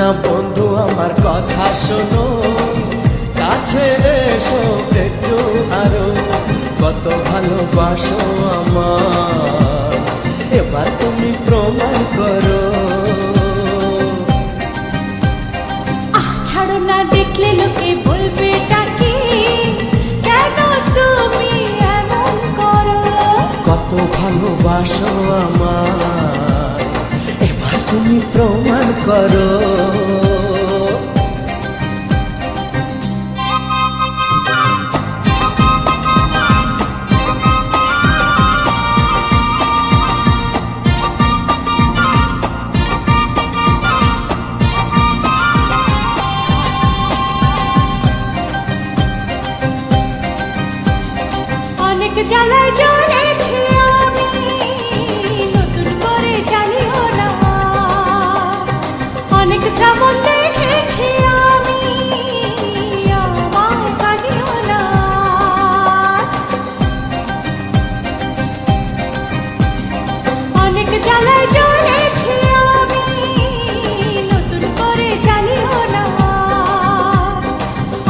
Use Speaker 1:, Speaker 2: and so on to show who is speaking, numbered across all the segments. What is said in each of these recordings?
Speaker 1: না বন্ধু আমার কথা শোনো, কাছে এসো একটু আরো, কত ভালোবাসো আমার, এবার তুমি প্রমাণ করো।
Speaker 2: ছাড়ো না, দেখলে লোকে বলবে ডাকি, কেন তুমি এমন করো?
Speaker 1: কত ভালোবাসো আমার, এবার তুমি প্রমাণ করো।
Speaker 2: অনেক জ্বালায় জ্বলেছি আমি, নতুন করে জ্বালিও না। অনেক শ্রাবণ দেখেছি আমি, আমায় কাঁদিও না। অনেক জ্বালায় জ্বলেছি আমি, নতুন করে জ্বালিও না।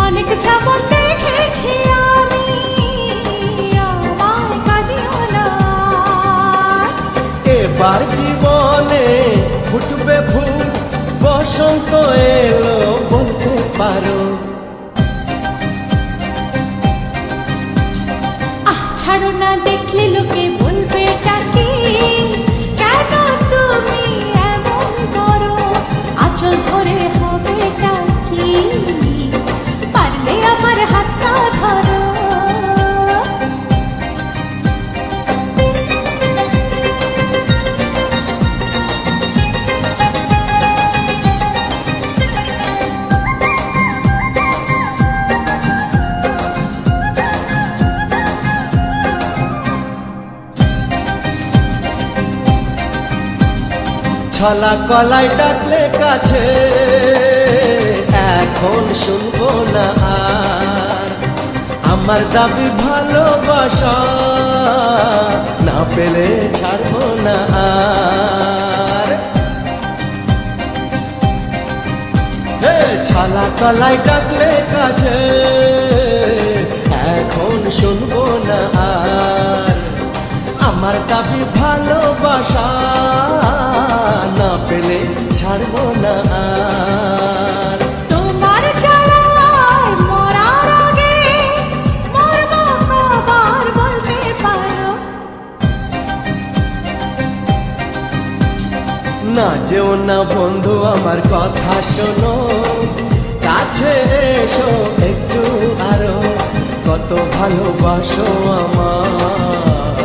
Speaker 2: অনেক শ্রাবণ দেখেছি আমি,
Speaker 1: এবার জীবনে ফুটবে ফুল, বসন্ত এলো বলতে পারো।
Speaker 2: ছাড়ো না, দেখলে লোকে বলবে ডাকি, কেন তুমি এমন করো? আঁচল ধরে হবে ডাকি, পারলে আমার হাতটা ধরো।
Speaker 1: ছলা কলাই ডাকলে কাছে, এখন শুনবো না আর, আমার দাবি ভালোবাসা, না পেলে ছাড়বো না আর। ছলা কলাই ডাকলে কাছে, এখন শুনবো না আর, আমার দাবি ভালোবাসা, না পেলে ছাড়বো না আর।
Speaker 2: তোমার জ্বালায় মরার আগে মরবো কবার বলতে পারো?
Speaker 1: না যেও না বন্ধু আমার কথা শোনো, কাছে এসো একটু আরো, কত ভালোবাসো আমার,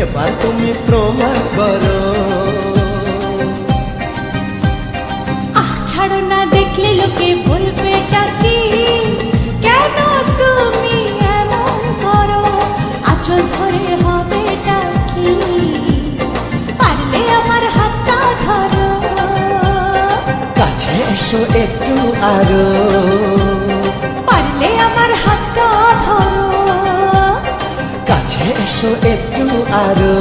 Speaker 1: এবার তুমি প্রমাণ করো।
Speaker 2: ছাড়ো না, দেখলে লোকে বলবে ডাকি, কেন তুমি এমন করো? আঁচল ধরে হবে ডাকি, পারলে আমার হাতটা ধরো।
Speaker 1: কাছে এসো একটু আরো,
Speaker 2: পারলে আমার হাতটা ধরো।
Speaker 1: কাছে এসো একটু আরো।